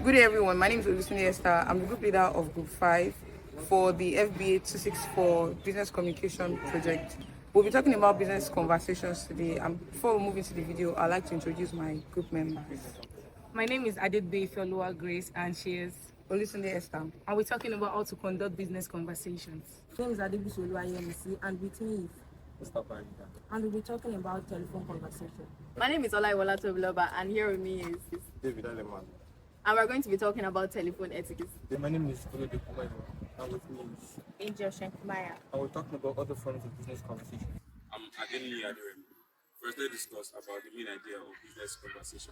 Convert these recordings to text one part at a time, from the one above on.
Good day, everyone. My name is Olusunde Esther. I'm the group leader of Group 5 for the FBA 264 Business Communication Project. We'll be talking about business conversations today. Before we move into the video, I'd like to introduce my group members. My name is Adedbe Ifeoluwa Grace, and she is Olusunde Esther. And we're talking about how to conduct business conversations. My name is Adebusi Oluwayemisi, and with me is Mustafa. and we'll be talking about telephone conversation. My name is Olaiwola Tobiloba, and here with me is David Aleman. and we're going to be talking about telephone etiquette. My name is Olode Kumayo, and with me is Angel Shankmaya. and we're talking about other forms of business conversation. I'm Adenli Adirem. First, let's discuss about the main idea of business conversation.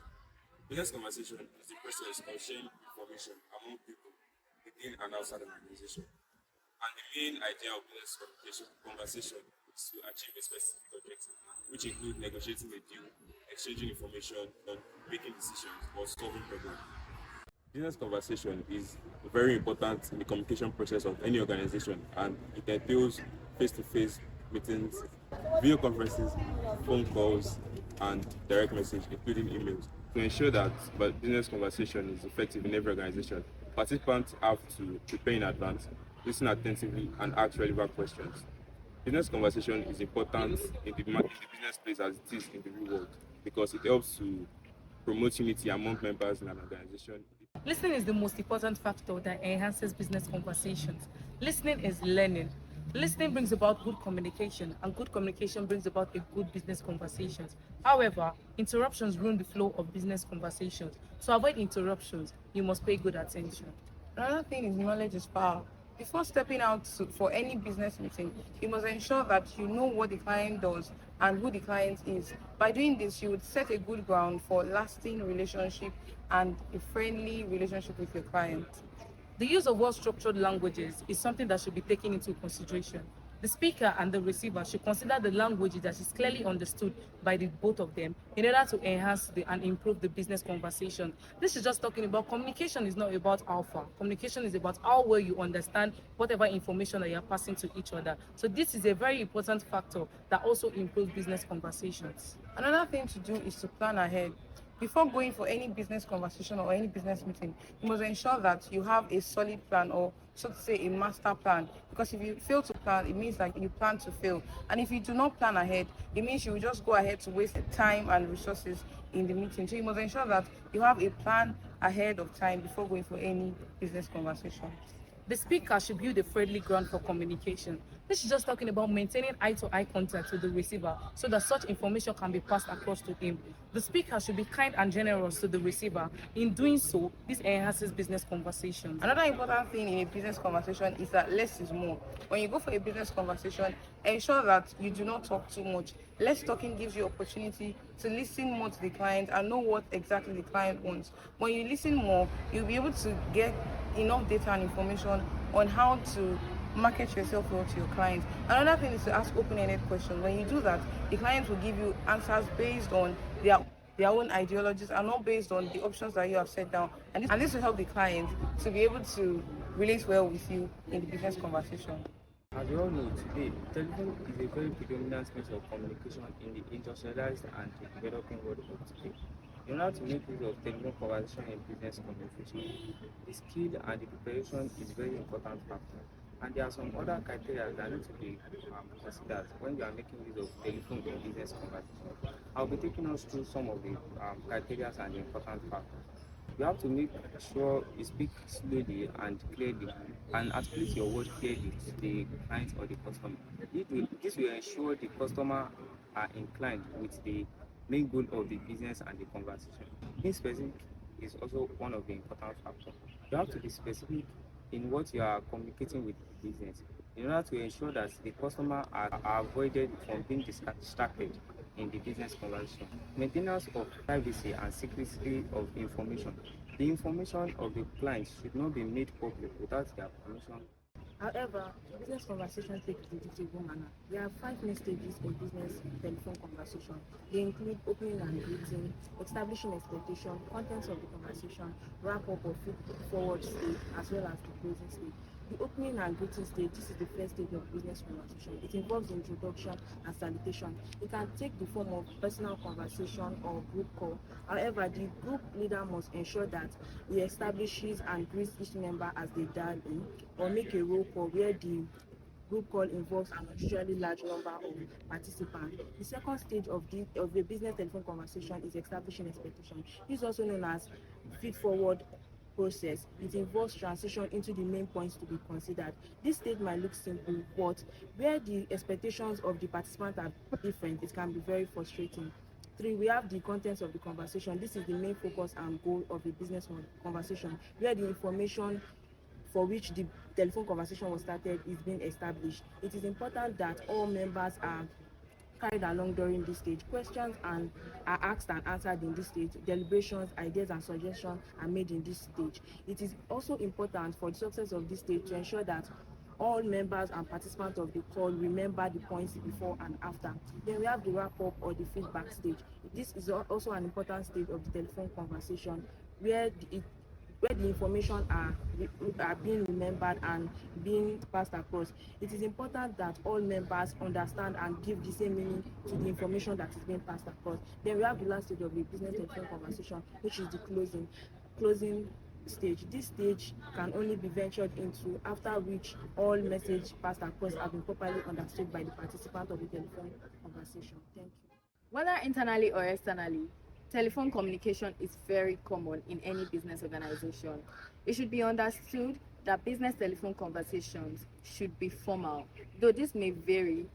Business conversation is the process of sharing information among people within and outside an organization. And the main idea of business conversation is to achieve a specific objective, which includes negotiating a deal, exchanging information, and making decisions or solving problems. Business conversation is very important in the communication process of any organization, and it entails face-to-face meetings, video conferences, phone calls, and direct message, including emails. To ensure that business conversation is effective in every organization, participants have to prepare in advance, listen attentively, and ask relevant questions. Business conversation is important in the business place as it is in the real world because it helps to promote unity among members in an organization. Listening is the most important factor that enhances business conversations. Listening is learning. Listening brings about good communication, and good communication brings about a good business conversations. However, interruptions ruin the flow of business conversations. To avoid interruptions, you must pay good attention. Another thing is knowledge is power. Before stepping out for any business meeting, you must ensure that you know what the client does and who the client is. By doing this, you would set a good ground for lasting relationship and a friendly relationship with your client. The use of well-structured languages is something that should be taken into consideration. The speaker and the receiver should consider the language that is clearly understood by the both of them in order to enhance and improve the business conversation. This is just talking about communication is not about how far. Communication is about how well you understand whatever information that you are passing to each other. So this is a very important factor that also improves business conversations. Another thing to do is to plan ahead. Before going for any business conversation or any business meeting, you must ensure that you have a solid plan, or so to say a master plan, because if you fail to plan, it means that you plan to fail. And if you do not plan ahead, it means you will just go ahead to waste time and resources in the meeting. So you must ensure that you have a plan ahead of time before going for any business conversation. The speaker should build a friendly ground for communication. This is just talking about maintaining eye-to-eye contact with the receiver so that such information can be passed across to him. The speaker should be kind and generous to the receiver. In doing so, this enhances business conversations. Another important thing in a business conversation is that less is more. When you go for a business conversation, ensure that you do not talk too much. Less talking gives you opportunity to listen more to the client and know what exactly the client wants. When you listen more, you'll be able to get enough data and information on how to market yourself well to your clients. Another thing is to ask open-ended questions. When you do that, the clients will give you answers based on their own ideologies and not based on the options that you have set down. And this will help the client to be able to relate well with you in the business conversation. As we all know today, telephone is a very predominant means of communication in the industrialized and the developing world of today. In order to make use of telephone conversation in business communication, the skill and the preparation is very important factor. And there are some other criteria that need to be considered when you are making use of telephone in business conversation. I'll be taking us through some of the criteria and the important factors. You have to make sure you speak slowly and clearly and articulate your words clearly to the client or the customer. This will ensure the customer are inclined with the main goal of the business and the conversation. Being specific is also one of the important factors. You have to be specific in what you are communicating with the business in order to ensure that the customer are avoided from being distracted in the business conversation. Maintenance of privacy and secrecy of information. The information of the client should not be made public without their permission. However, business conversation takes the predictable manner. There are 5 main stages in business telephone conversation. They include opening and greeting, establishing expectation, contents of the conversation, wrap up or feed forward stage, as well as the closing stage. The opening and greeting stage, this is the first stage of business conversation. It involves introduction and salutation. It can take the form of personal conversation or group call. However, the group leader must ensure that he establishes and greets each member as they dial in, or make a roll call where the group call involves an unusually large number of participants. The second stage of the business telephone conversation is establishing expectation. This is also known as feed-forward process. It involves transition into the main points to be considered. This stage might look simple, but where the expectations of the participants are different, it can be very frustrating. 3, we have the contents of the conversation. This is the main focus and goal of a business conversation, where the information for which the telephone conversation was started is being established. It is important that all members are carried along during this stage. Questions are asked and answered in this stage. Deliberations, ideas, and suggestions are made in this stage. It is also important for the success of this stage to ensure that all members and participants of the call remember the points before and after. Then we have the wrap-up or the feedback stage. This is also an important stage of the telephone conversation where the information are being remembered and being passed across. It is important that all members understand and give the same meaning to the information that is being passed across. Then we have the last stage of the business telephone conversation, which is the closing stage. This stage can only be ventured into after which all message passed across have been properly understood by the participant of the telephone conversation. Thank you. Whether internally or externally, telephone communication is very common in any business organization. It should be understood that business telephone conversations should be formal, though this may vary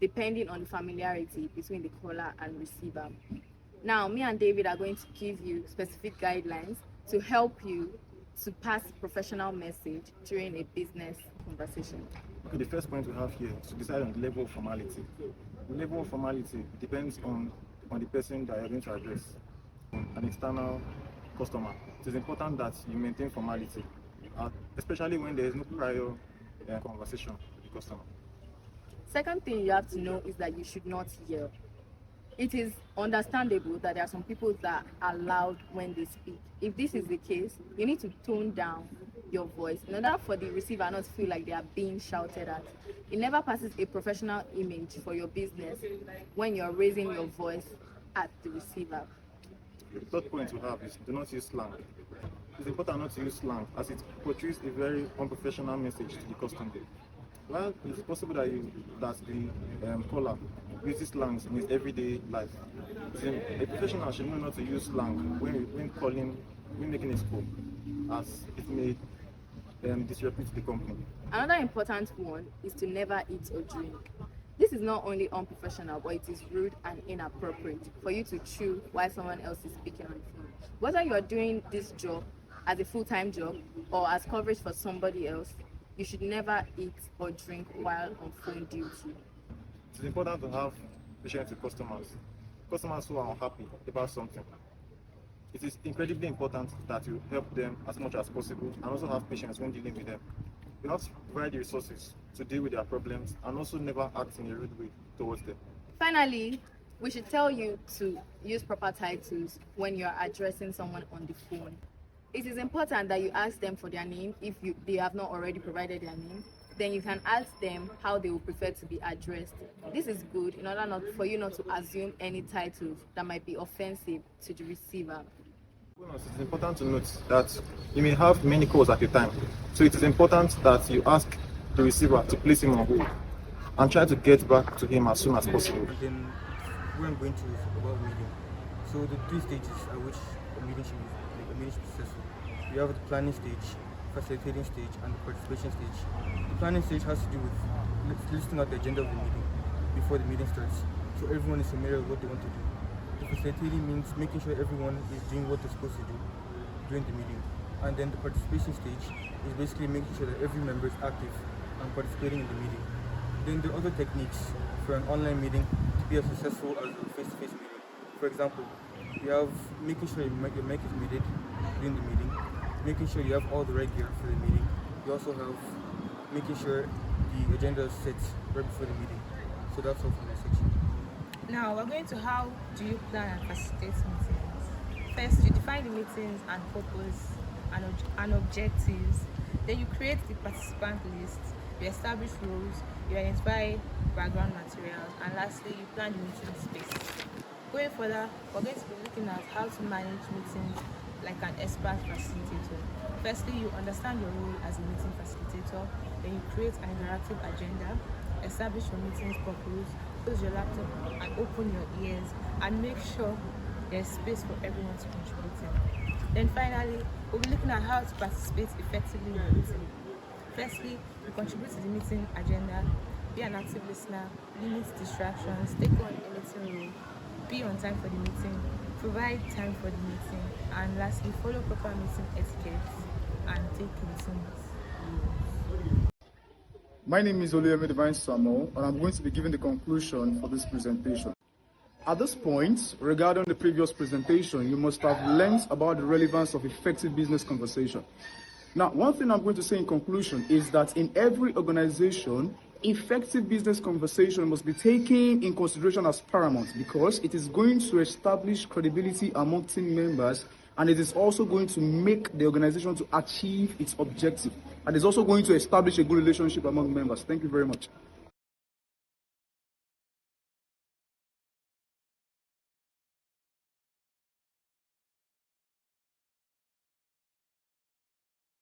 depending on the familiarity between the caller and receiver. Now, me and David are going to give you specific guidelines to help you to pass professional message during a business conversation. Okay, the first point we have here is to decide on the level of formality. The level of formality depends on the person that you're going to address. An external customer, it is important that you maintain formality, especially when there is no prior conversation with the customer. Second thing you have to know is that you should not yell. It is understandable that there are some people that are loud when they speak. If this is the case, you need to tone down your voice in order for the receiver not to feel like they are being shouted at. It never passes a professional image for your business when you're raising your voice at the receiver. The third point we have is do not use slang. It's important not to use slang as it portrays a very unprofessional message to the customer. While it's possible that the caller uses slangs in his everyday life, a professional should know not to use slang when making a call, as it may disrepute the company. Another important one is to never eat or drink. This is not only unprofessional, but it is rude and inappropriate for you to chew while someone else is speaking on the phone. Whether you are doing this job as a full-time job or as coverage for somebody else, you should never eat or drink while on phone duty. It is important to have patience with customers who are unhappy about something. It is incredibly important that you help them as much as possible and also have patience when dealing with them. You have to provide the resources to deal with their problems and also never act in a rude way towards them. Finally, we should tell you to use proper titles when you are addressing someone on the phone. It is important that you ask them for their name if they have not already provided their name. Then you can ask them how they would prefer to be addressed. This is good in order for you not to assume any titles that might be offensive to the receiver. It's important to note that you may have many calls at a time, so it is important that you ask the receiver to place him on hold and try to get back to him as soon as possible. And then we're going to about meeting. So the 3 stages at which a meeting should be successful. We have the planning stage, facilitating stage, and the participation stage. The planning stage has to do with listing out the agenda of the meeting before the meeting starts, so everyone is familiar with what they want to do. The facilitating means making sure everyone is doing what they're supposed to do during the meeting. And then the participation stage is basically making sure that every member is active and participating in the meeting. Then there are other techniques for an online meeting to be as successful as a face-to-face meeting. For example, you have making sure your mic is muted during the meeting, making sure you have all the right gear for the meeting. You also have making sure the agenda is set right before the meeting. So that's all for my section. Now we're going to how do you plan and facilitate meetings. First, you define the meetings and purpose and objectives. Then you create the participant list, you establish roles, you identify background materials, and lastly, you plan the meeting space. Going further, we're going to be looking at how to manage meetings like an expert facilitator. Firstly, you understand your role as a meeting facilitator, then you create an interactive agenda, establish your meeting's purpose, close your laptop and open your ears, and make sure there's space for everyone to contribute in. Then finally, we'll be looking at how to participate effectively in the meeting. Firstly, you contribute to the meeting agenda, be an active listener, limit distractions, take on a meeting role, be on time for the meeting, provide time for the meeting, and lastly, follow proper meeting etiquette and take meetings. My name is Oluyemi Divine Samuel, and I'm going to be giving the conclusion for this presentation. At this point, regarding the previous presentation, you must have learned about the relevance of effective business conversation. Now, one thing I'm going to say in conclusion is that in every organization, effective business conversation must be taken in consideration as paramount because it is going to establish credibility among team members, and it is also going to make the organization to achieve its objective, and it's also going to establish a good relationship among members. Thank you very much.